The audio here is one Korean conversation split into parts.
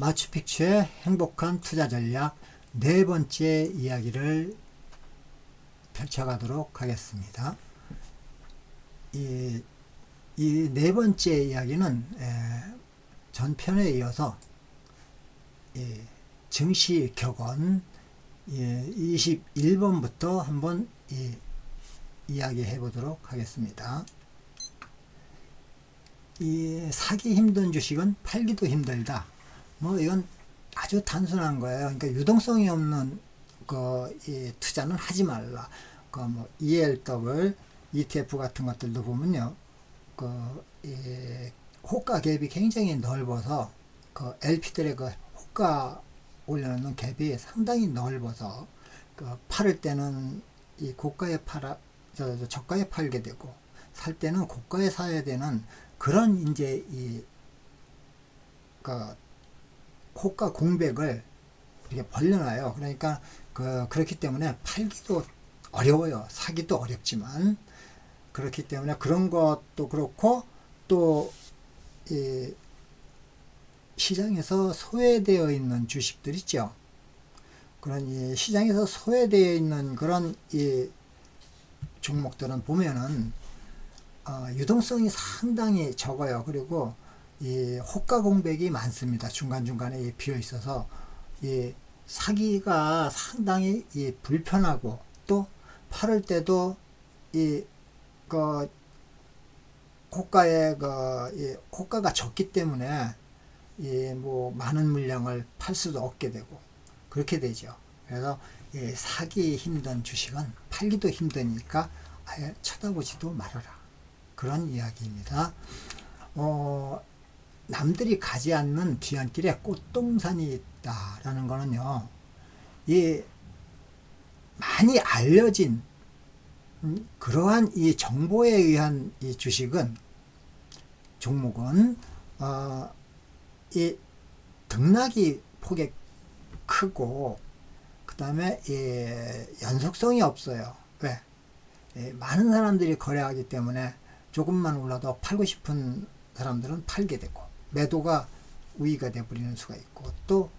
마추픽추의 행복한 투자 전략 네 번째 이야기를 펼쳐가도록 하겠습니다. 이 네 번째 이야기는 전편에 이어서 증시 격언 21번부터 한번 이야기해 보도록 하겠습니다. 사기 힘든 주식은 팔기도 힘들다. 이건 아주 단순한 거예요. 그러니까 유동성이 없는 투자는 하지 말라. ELW, ETF 같은 것들도 보면요, 호가 갭이 굉장히 넓어서 LP들의 호가 올려놓는 갭이 상당히 넓어서 팔을 때는 이 고가에 저가에 팔게 되고 살 때는 고가에 사야 되는 그런 이제 호가 공백을 이렇게 벌려놔요. 그러니까 그렇기 때문에 팔기도 어려워요. 사기도 어렵지만 그렇기 때문에 그런 것도 그렇고 또 시장에서 소외되어 있는 주식들 있죠. 그런 시장에서 소외되어 있는 그런 종목들은 보면은 유동성이 상당히 적어요. 그리고 호가 공백이 많습니다. 중간중간에 비어 있어서 사기가 상당히 불편하고 또 팔을 때도 호가가 적기 때문에 많은 물량을 팔 수도 없게 되고 그렇게 되죠. 그래서 사기 힘든 주식은 팔기도 힘드니까 아예 쳐다보지도 말아라. 그런 이야기입니다. 남들이 가지 않는 뒤안길에 꽃동산이 있다라는 거는요, 많이 알려진 그러한 이 정보에 의한 이 주식은 종목은 이 등락이 폭이 크고 그 다음에 연속성이 없어요. 왜? 많은 사람들이 거래하기 때문에 조금만 올라도 팔고 싶은 사람들은 팔게 되고 매도가 우위가 되어버리는 수가 있고 또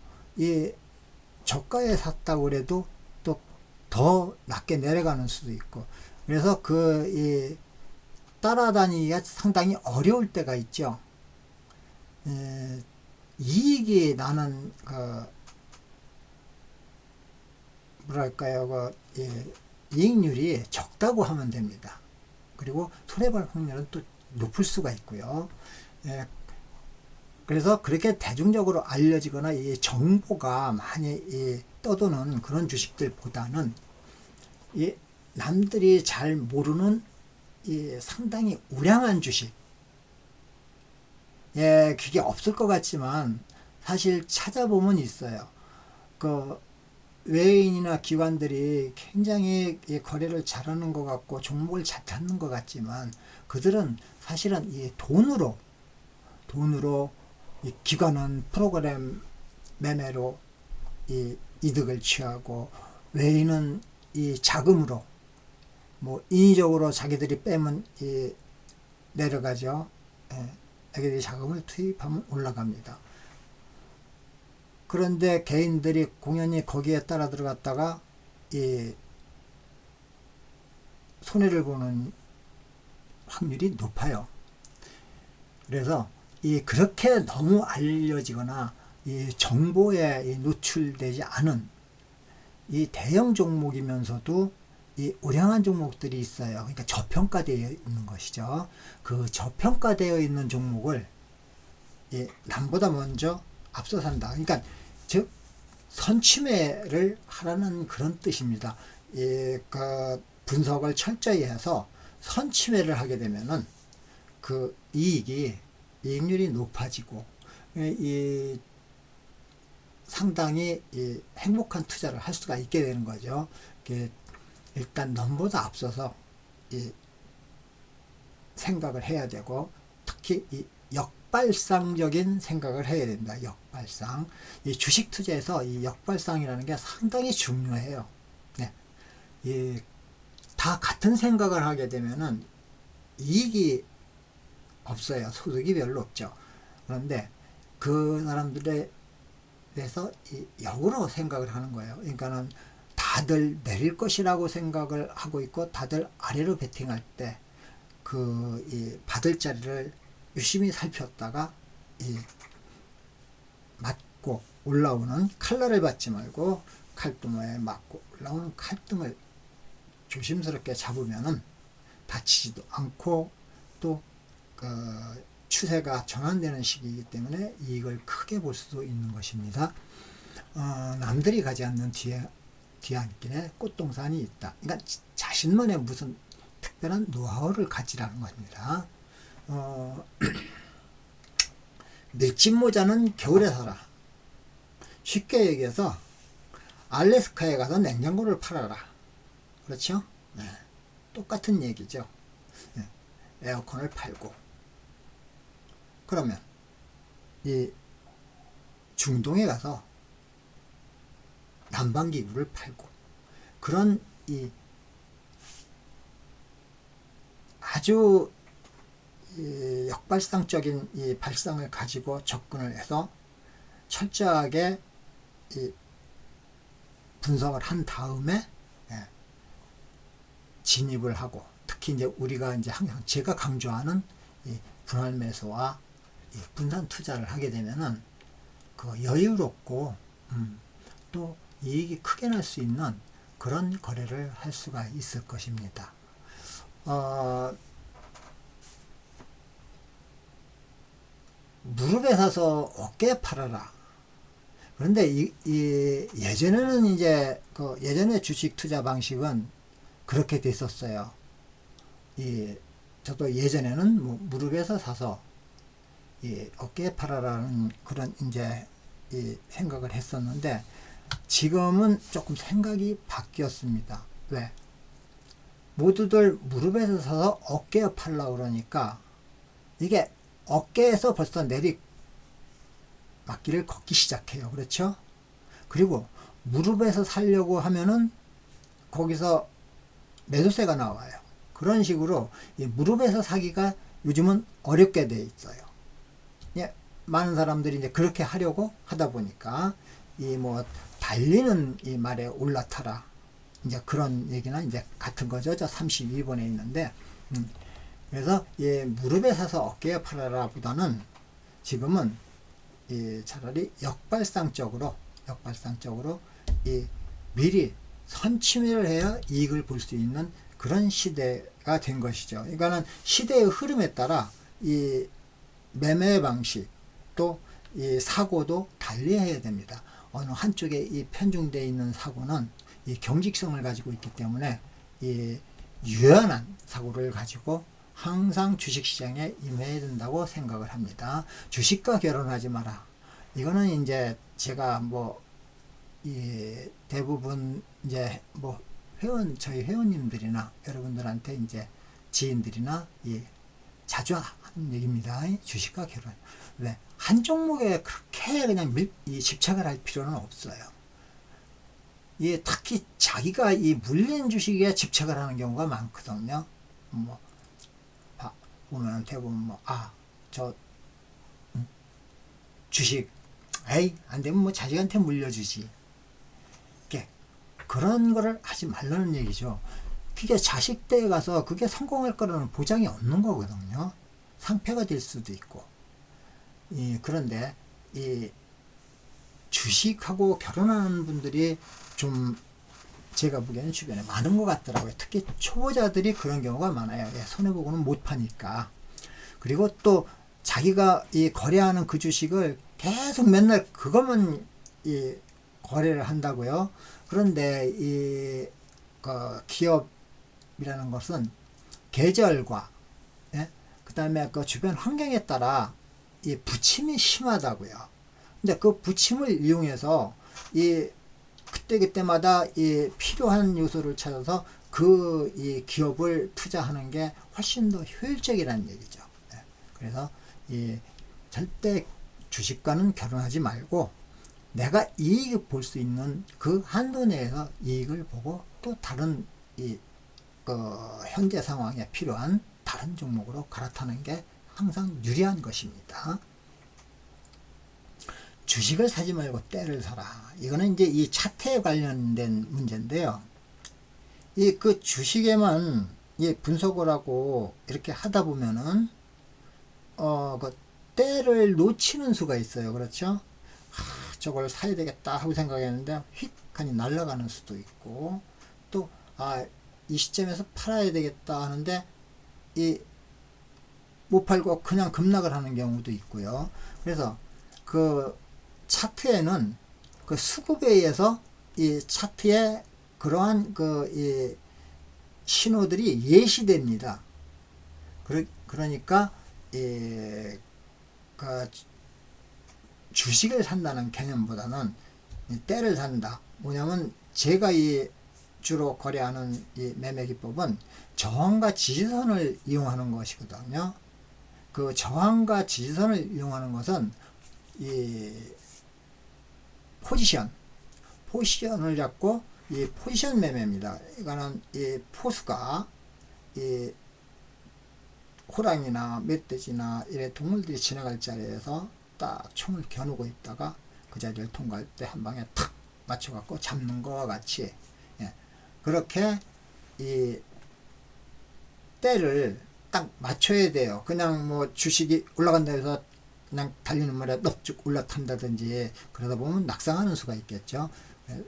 저가에 샀다고 그래도 또 더 낮게 내려가는 수도 있고 그래서 따라다니기가 상당히 어려울 때가 있죠. 이익이 나는 이익률이 적다고 하면 됩니다. 그리고 손해볼 확률은 또 높을 수가 있고요. 그래서 그렇게 대중적으로 알려지거나 이 정보가 많이 떠도는 그런 주식들보다는 남들이 잘 모르는 상당히 우량한 주식, 그게 없을 것 같지만 사실 찾아보면 있어요. 외인이나 기관들이 굉장히 거래를 잘하는 것 같고 종목을 잘 찾는 것 같지만 그들은 사실은 돈으로 이 기관은 프로그램 매매로 이득을 취하고 외인은 이 자금으로 인위적으로 자기들이 빼면 내려가죠. 자기들이 자금을 투입하면 올라갑니다. 그런데 개인들이 공연히 거기에 따라 들어갔다가 손해를 보는 확률이 높아요. 그래서 그렇게 너무 알려지거나 정보에 노출되지 않은 대형 종목이면서도 우량한 종목들이 있어요. 그러니까 저평가되어 있는 것이죠. 그 저평가되어 있는 종목을 남보다 먼저 앞서 산다. 그러니까 즉 선취매를 하라는 그런 뜻입니다. 분석을 철저히 해서 선취매를 하게 되면은 그 이익률이 높아지고 상당히 행복한 투자를 할 수가 있게 되는 거죠. 일단 넘보다 앞서서 생각을 해야 되고 특히 역발상적인 생각을 해야 된다. 역발상. 주식 투자에서 이 역발상이라는 게 상당히 중요해요. 다 같은 생각을 하게 되면은 이익이 없어요. 소득이 별로 없죠. 그런데 그 사람들의 그래서 이 역으로 생각을 하는 거예요. 그러니까는 다들 내릴 것이라고 생각을 하고 있고 다들 아래로 베팅할 때 그 이 받을 자리를 유심히 살폈다가 이 맞고 올라오는 칼날을 받지 말고 칼등에 맞고 올라오는 칼등을 조심스럽게 잡으면은 다치지도 않고 또 추세가 전환되는 시기이기 때문에 이익을 크게 볼 수도 있는 것입니다. 남들이 가지 않는 뒤안길에 꽃동산이 있다. 그러니까 자신만의 무슨 특별한 노하우를 가지라는 겁니다. 밀짚 모자는 겨울에 사라. 쉽게 얘기해서 알래스카에 가서 냉장고를 팔아라. 그렇죠? 네. 똑같은 얘기죠. 네. 에어컨을 팔고 그러면 이 중동에 가서 난방기구를 팔고 그런 이 아주 이 역발상적인 이 발상을 가지고 접근을 해서 철저하게 이 분석을 한 다음에 진입을 하고 특히 이제 우리가 이제 항상 제가 강조하는 이 분할 매수와 이 분산 투자를 하게 되면은 그 여유롭고 또 이익이 크게 날 수 있는 그런 거래를 할 수가 있을 것입니다. 무릎에 사서 어깨에 팔아라. 그런데 예전에는 이제 예전에 주식 투자 방식은 그렇게 됐었어요. 저도 예전에는 뭐 무릎에서 사서 어깨에 팔아라는 그런 이제 생각을 했었는데 지금은 조금 생각이 바뀌었습니다. 왜? 모두들 무릎에서 사서 어깨에 팔라 그러니까 이게 어깨에서 벌써 내리막길을 걷기 시작해요. 그렇죠? 그리고 무릎에서 살려고 하면은 거기서 매도세가 나와요. 그런 식으로 무릎에서 사기가 요즘은 어렵게 돼 있어요. 예, 많은 사람들이 이제 그렇게 하려고 하다 보니까 이 뭐 달리는 이 말에 올라타라 이제 그런 얘기나 이제 같은 거죠. 저 32번에 있는데 그래서 무릎에 사서 어깨에 팔아라 보다는 지금은 차라리 역발상적으로 미리 선취매를 해야 이익을 볼 수 있는 그런 시대가 된 것이죠. 그러니까는 시대의 흐름에 따라 이 매매 방식 또 이 사고도 달리해야 됩니다. 어느 한쪽에 이 편중되어 있는 사고는 이 경직성을 가지고 있기 때문에 이 유연한 사고를 가지고 항상 주식시장에 임해야 된다고 생각을 합니다. 주식과 결혼하지 마라. 이거는 이제 제가 대부분 이제 저희 회원님들이나 여러분들한테 이제 지인들이나 자주 하는 얘기입니다. 주식과 결혼. 왜? 한 종목에 그렇게 그냥 집착을 할 필요는 없어요. 특히 자기가 물린 주식에 집착을 하는 경우가 많거든요. 보면 대부분 주식 안 되면 자식한테 물려주지. 그런 거를 하지 말라는 얘기죠. 그게 자식 때에 가서 그게 성공할 거라는 보장이 없는 거거든요. 상패가 될 수도 있고. 그런데 주식하고 결혼하는 분들이 좀 제가 보기에는 주변에 많은 것 같더라고요. 특히 초보자들이 그런 경우가 많아요. 손해보고는 못 파니까. 그리고 또 자기가 거래하는 그 주식을 계속 맨날 그것만 거래를 한다고요. 그런데 기업이라는 것은 계절과 그 다음에 그 주변 환경에 따라 부침이 심하다고요. 근데 그 부침을 이용해서 그때그때마다 필요한 요소를 찾아서 그 기업을 투자하는 게 훨씬 더 효율적이라는 얘기죠. 그래서 절대 주식과는 결혼하지 말고 내가 이익을 볼 수 있는 그 한도 내에서 이익을 보고 또 다른 현재 상황에 필요한 다른 종목으로 갈아타는 게 항상 유리한 것입니다. 주식을 사지 말고 때를 사라. 이거는 이제 이 차트에 관련된 문제인데요. 이 그 주식에만 이 분석을 하고 이렇게 하다 보면은 그 때를 놓치는 수가 있어요. 그렇죠? 저걸 사야 되겠다 하고 생각했는데 휙 하니 날아가는 수도 있고, 또 이 시점에서 팔아야 되겠다 하는데 못 팔고 그냥 급락을 하는 경우도 있고요. 그래서 그 차트에는 그 수급에 의해서 이 차트에 그러한 이 신호들이 예시됩니다. 그러니까 그 주식을 산다는 개념보다는 때를 산다. 뭐냐면 제가 주로 거래하는 이 매매 기법은 저항과 지지선을 이용하는 것이거든요. 그 저항과 지지선을 이용하는 것은 이 포지션을 잡고 이 포지션 매매입니다. 이거는 이 포수가 이 호랑이나 멧돼지나 이런 동물들이 지나갈 자리에서 딱 총을 겨누고 있다가 그 자리를 통과할 때 한 방에 탁 맞춰갖고 잡는 것과 같이, 그렇게 이 때를 딱 맞춰야 돼요. 그냥 뭐 주식이 올라간다 해서 그냥 달리는 말에 넙죽 올라탄다든지 그러다 보면 낙상하는 수가 있겠죠.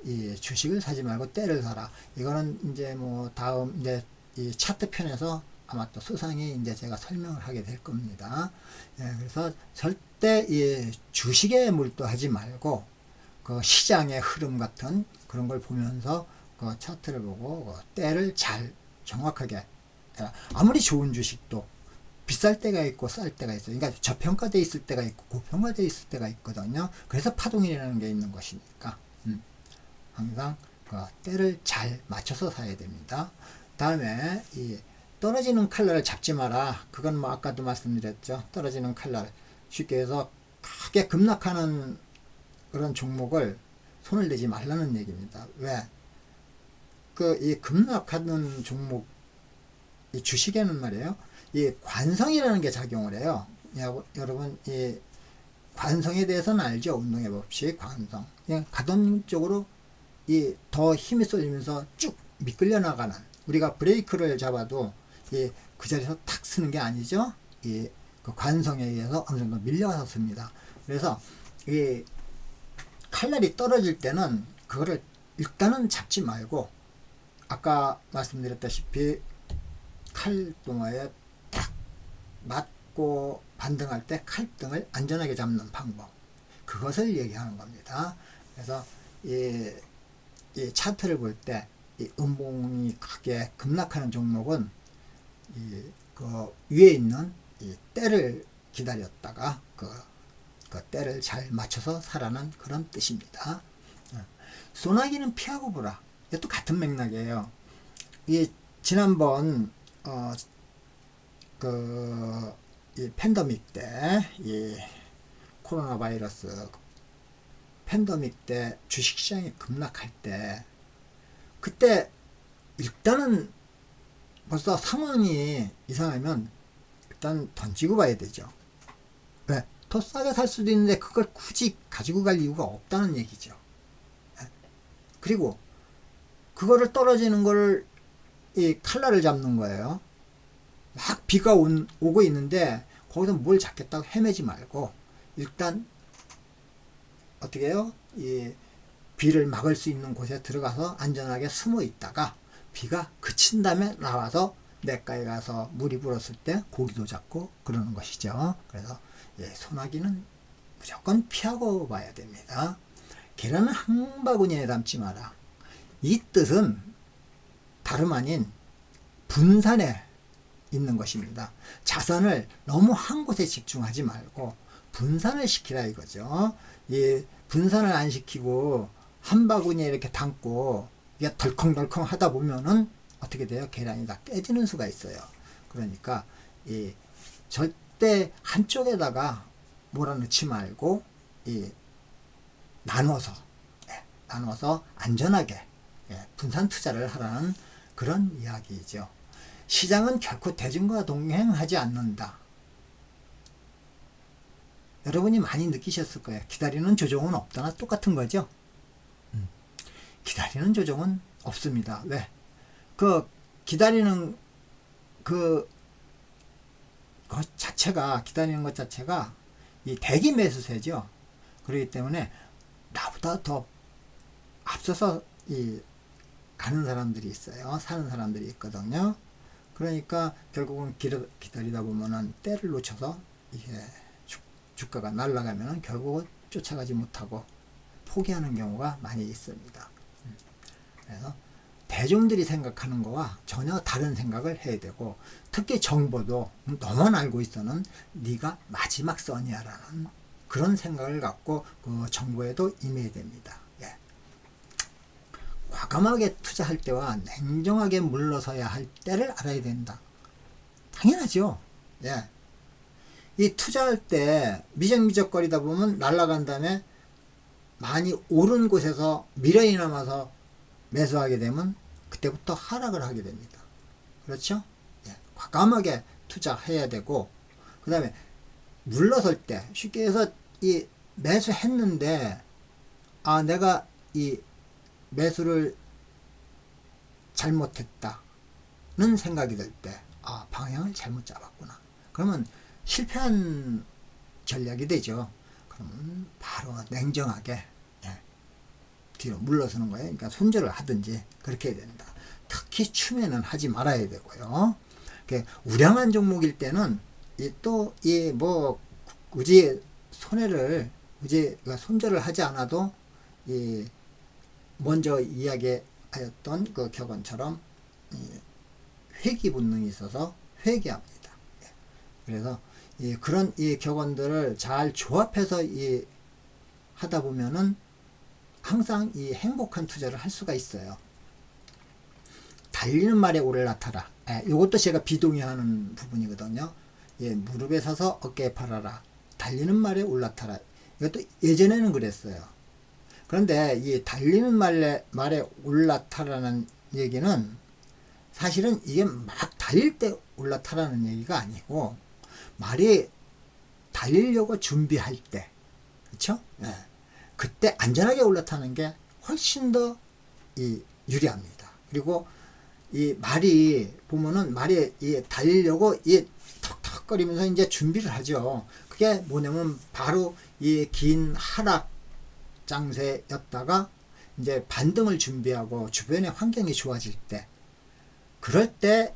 이 주식을 사지 말고 때를 사라. 이거는 이제 뭐 다음 이제 이 차트 편에서 아마 또 수상히 이제 제가 설명을 하게 될 겁니다. 그래서 절대 이 주식에 몰두하지 말고 그 시장의 흐름 같은 그런 걸 보면서 그 차트를 보고 그 때를 잘 정확하게, 아무리 좋은 주식도 비쌀 때가 있고 쌀 때가 있어요. 그러니까 저평가되어 있을 때가 있고 고평가되어 있을 때가 있거든요. 그래서 파동이라는 게 있는 것이니까 항상 그 때를 잘 맞춰서 사야 됩니다. 다음에 이 떨어지는 칼날을 잡지 마라. 그건 뭐 아까도 말씀드렸죠. 떨어지는 칼날, 쉽게 해서 크게 급락하는 그런 종목을 손을 대지 말라는 얘기입니다. 왜? 이 급락하는 종목, 이 주식에는 말이에요, 이 관성이라는 게 작용을 해요. 여러분, 이 관성에 대해서는 알죠? 운동의 법칙, 관성. 그냥 가동 쪽으로 더 힘이 쏠리면서 쭉 미끌려 나가는, 우리가 브레이크를 잡아도 그 자리에서 탁 쓰는 게 아니죠. 그 관성에 의해서 어느 정도 밀려서 씁니다. 그래서 이 칼날이 떨어질 때는 그거를 일단은 잡지 말고, 아까 말씀드렸다시피 칼동화에 딱 맞고 반등할 때 칼등을 안전하게 잡는 방법, 그것을 얘기하는 겁니다. 그래서 이 차트를 볼 때 이 음봉이 크게 급락하는 종목은 그 위에 있는 이 때를 기다렸다가 그 때를 잘 맞춰서 사라는 그런 뜻입니다. 소나기는 피하고 보라. 이것도 같은 맥락이에요. 지난번 이 팬데믹 때, 이 코로나 바이러스 팬데믹 때 주식시장이 급락할 때, 그때 일단은 벌써 상황이 이상하면 일단 던지고 봐야 되죠. 왜? 더 싸게 살 수도 있는데 그걸 굳이 가지고 갈 이유가 없다는 얘기죠. 그리고 그거를 떨어지는 거를 이 칼날을 잡는 거예요. 막 비가 오고 있는데 거기서 뭘 잡겠다고 헤매지 말고 일단 어떻게 해요? 이 비를 막을 수 있는 곳에 들어가서 안전하게 숨어 있다가 비가 그친 다음에 나와서 냇가에 가서 물이 불었을 때 고기도 잡고 그러는 것이죠. 그래서 소나기는 무조건 피하고 봐야 됩니다. 계란은 한 바구니에 담지 마라. 이 뜻은 다름 아닌 분산에 있는 것입니다. 자산을 너무 한 곳에 집중하지 말고 분산을 시키라 이거죠. 분산을 안 시키고 한 바구니에 이렇게 담고 이게 덜컹덜컹 하다 보면은 어떻게 돼요? 계란이 다 깨지는 수가 있어요. 그러니까 절대 한쪽에다가 몰아넣지 말고 나눠서 안전하게 분산 투자를 하라는 그런 이야기이죠. 시장은 결코 대중과 동행하지 않는다. 여러분이 많이 느끼셨을 거예요. 기다리는 조종은 없다나 똑같은 거죠. 기다리는 조종은 없습니다. 왜? 그 기다리는 그 자체가, 기다리는 것 자체가 이 대기 매수세죠. 그렇기 때문에 나보다 더 앞서서 가는 사람들이 있어요. 사는 사람들이 있거든요. 그러니까 결국은 기다리다 보면은 때를 놓쳐서 이게 주가가 날아가면은 결국은 쫓아가지 못하고 포기하는 경우가 많이 있습니다. 그래서 대중들이 생각하는 거와 전혀 다른 생각을 해야 되고, 특히 정보도 너만 알고 있어는 네가 마지막 선이야라는 그런 생각을 갖고 그 정보에도 임해야 됩니다. 예. 과감하게 투자할 때와 냉정하게 물러서야 할 때를 알아야 된다. 당연하죠. 예. 이 투자할 때 미적미적거리다 보면 날아간 다음에 많이 오른 곳에서 미련이 남아서 매수하게 되면 그때부터 하락을 하게 됩니다. 그렇죠? 예. 과감하게 투자해야 되고, 그 다음에 물러설 때, 쉽게 해서 이 매수했는데 내가 이 매수를 잘못했다는 생각이 들 때, 방향을 잘못 잡았구나. 그러면 실패한 전략이 되죠. 그러면 바로 냉정하게 뒤로 물러서는 거예요. 그러니까 손절을 하든지 그렇게 해야 된다. 특히 추매는 하지 말아야 되고요. 우량한 종목일 때는 굳이 손절을 하지 않아도 먼저 이야기하였던 그 격언처럼 회귀 본능이 있어서 회귀합니다. 그래서 그런 격언들을 잘 조합해서 하다 보면은 항상 행복한 투자를 할 수가 있어요. 달리는 말에 올라타라. 이것도 제가 비동의하는 부분이거든요. 무릎에 서서 어깨에 팔아라. 달리는 말에 올라타라. 이것도 예전에는 그랬어요. 그런데 이 달리는 말에 올라타라는 얘기는 사실은 이게 막 달릴 때 올라타라는 얘기가 아니고, 말이 달리려고 준비할 때, 그렇죠? 네. 그때 안전하게 올라타는 게 훨씬 더 유리합니다. 그리고 말이 보면은 달리려고 턱턱거리면서 이제 준비를 하죠. 그게 뭐냐면 바로 긴 하락 장세였다가 이제 반등을 준비하고 주변의 환경이 좋아질 때, 그럴 때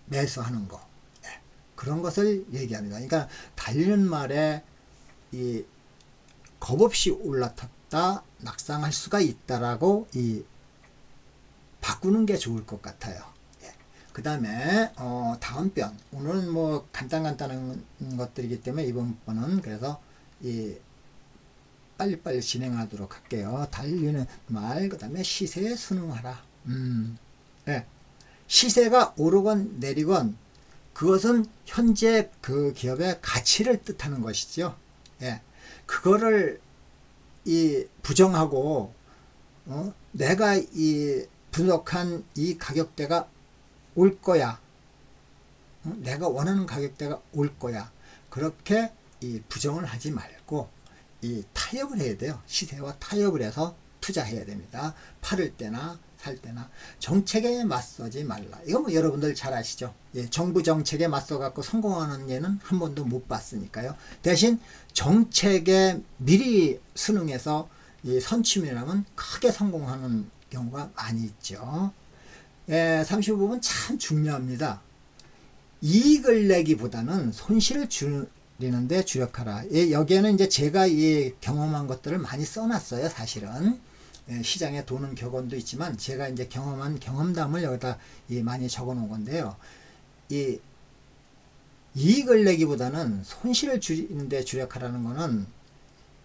매수하는 거, 그런 것을 얘기합니다. 그러니까 달리는 말에 겁 없이 올라탔다 낙상할 수가 있다라고 바꾸는 게 좋을 것 같아요. 그 다음에 다음 편, 오늘은 뭐 간단한 것들이기 때문에 이번 번은 그래서 빨리빨리 진행하도록 할게요. 달리는 말, 그 다음에 시세에 순응하라. 시세가 오르건 내리건 그것은 현재 그 기업의 가치를 뜻하는 것이죠. 그거를 부정하고 내가 부족한 이 가격대가 올 거야, 내가 원하는 가격대가 올 거야, 그렇게 부정을 하지 말고 타협을 해야 돼요. 시세와 타협을 해서 투자해야 됩니다. 팔을 때나 살 때나. 정책에 맞서지 말라. 이거 뭐 여러분들 잘 아시죠? 정부 정책에 맞서 갖고 성공하는 예는 한 번도 못 봤으니까요. 대신 정책에 미리 순응해서 선취면하면 크게 성공하는 경우가 많이 있죠. 35부분 참 중요합니다. 이익을 내기보다는 손실을 줄이는데 주력하라. 여기에는 이제 제가 경험한 것들을 많이 써놨어요. 사실은 시장에 도는 격언도 있지만 제가 이제 경험한 경험담을 여기다 많이 적어놓은 건데요. 이익을 내기보다는 손실을 줄이는데 주력하라는 거는,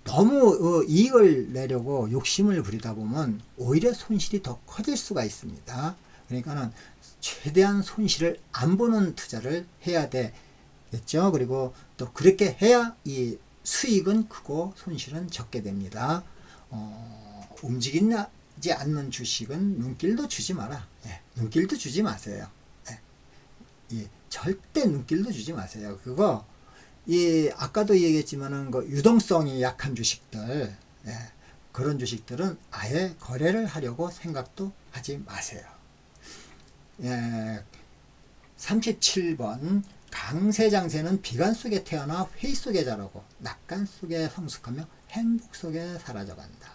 너무 이익을 내려고 욕심을 부리다 보면 오히려 손실이 더 커질 수가 있습니다. 그러니까는 최대한 손실을 안 보는 투자를 해야 되겠죠. 그리고 또 그렇게 해야 수익은 크고 손실은 적게 됩니다. 움직이지 않는 주식은 눈길도 주지 마라. 눈길도 주지 마세요. 절대 눈길도 주지 마세요. 그거 이 아까도 얘기했지만은 그 유동성이 약한 주식들, 예, 그런 주식들은 아예 거래를 하려고 생각도 하지 마세요. 예, 37번 강세장세는 비관 속에 태어나 회의 속에 자라고 낙관 속에 성숙하며 행복 속에 사라져간다.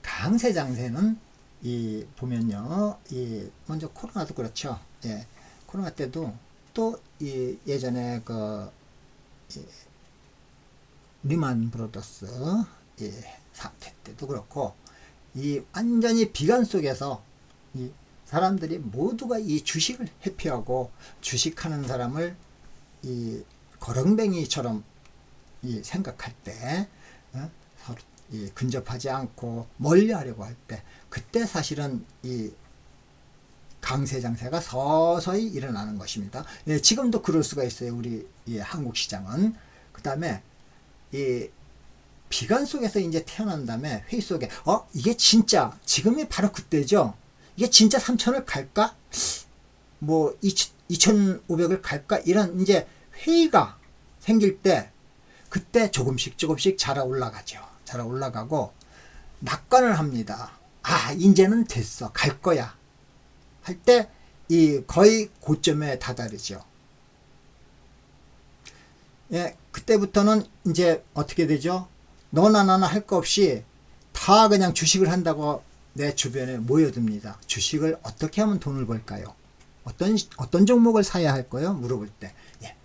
강세장세는 이 보면요, 이 먼저 코로나도 그렇죠. 예, 코로나 때도 또 이 예전에 그 리만 브로더스 사태 때도 그렇고 이 완전히 비관 속에서 이 사람들이 모두가 이 주식을 회피하고 주식하는 사람을 이 거렁뱅이처럼 이 생각할 때 서로 이 근접하지 않고 멀리하려고 할 때 그때 사실은 이 강세장세가 서서히 일어나는 것입니다. 예, 지금도 그럴 수가 있어요. 우리 한국 시장은. 그 다음에 이 비관 속에서 이제 태어난 다음에 회의 속에 이게 진짜 지금이 바로 그때죠. 이게 진짜 3천을 갈까? 뭐 2,500을 갈까? 이런 이제 회의가 생길 때 그때 조금씩 자라 올라가죠. 자라 올라가고 낙관을 합니다. 이제는 됐어. 갈 거야. 할 때 이 거의 고점에 다다르죠. 예, 그때부터는 이제 어떻게 되죠? 너나 나나 할 거 없이 다 그냥 주식을 한다고 내 주변에 모여듭니다. 주식을 어떻게 하면 돈을 벌까요? 어떤 종목을 사야 할까요? 물어볼 때. 예,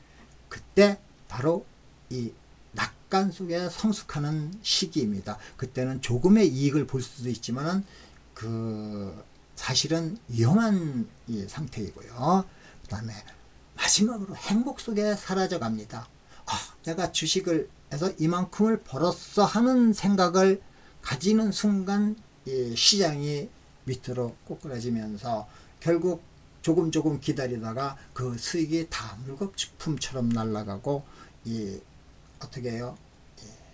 그때 바로 이 낙관 속에 성숙하는 시기입니다. 그때는 조금의 이익을 볼 수도 있지만은 사실은 위험한 상태이고요. 그 다음에 마지막으로 행복 속에 사라져 갑니다. 내가 주식을 해서 이만큼을 벌었어 하는 생각을 가지는 순간 시장이 밑으로 꼬꾸라지면서 결국 조금 기다리다가 그 수익이 다 물거품처럼 날아가고 어떻게 해요?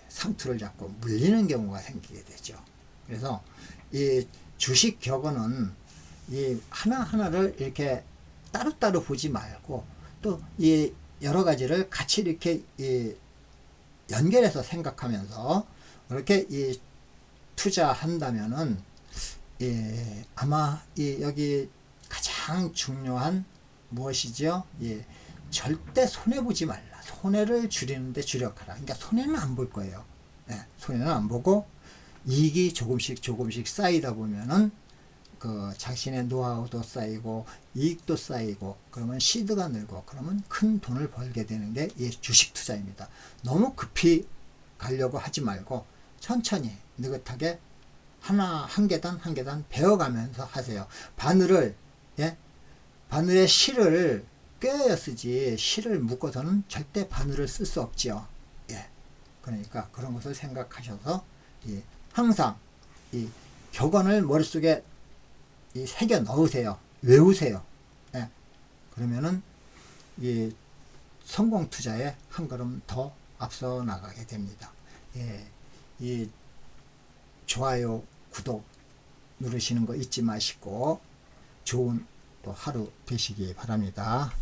상투를 잡고 물리는 경우가 생기게 되죠. 그래서 이 주식 격언은 이 하나하나를 이렇게 따로따로 보지 말고 또 이 여러 가지를 같이 이렇게 연결해서 생각하면서 이렇게 투자한다면은 아마 여기 가장 중요한 무엇이죠? 절대 손해보지 말라. 손해를 줄이는데 주력하라. 그러니까 손해는 안 볼 거예요. 손해는 안 보고 이익이 조금씩 쌓이다 보면은 그 자신의 노하우도 쌓이고 이익도 쌓이고 그러면 시드가 늘고 그러면 큰 돈을 벌게 되는 게 이 주식 투자입니다. 너무 급히 가려고 하지 말고 천천히 느긋하게 한 계단 배워가면서 하세요. 바늘에 실을 꿰어 쓰지 실을 묶어서는 절대 바늘을 쓸 수 없지요. 그러니까 그런 것을 생각하셔서 항상 이 격언을 머릿속에 새겨 넣으세요. 외우세요. 그러면은 이 성공 투자에 한 걸음 더 앞서 나가게 됩니다. 이 좋아요, 구독 누르시는 거 잊지 마시고 좋은 또 하루 되시기 바랍니다.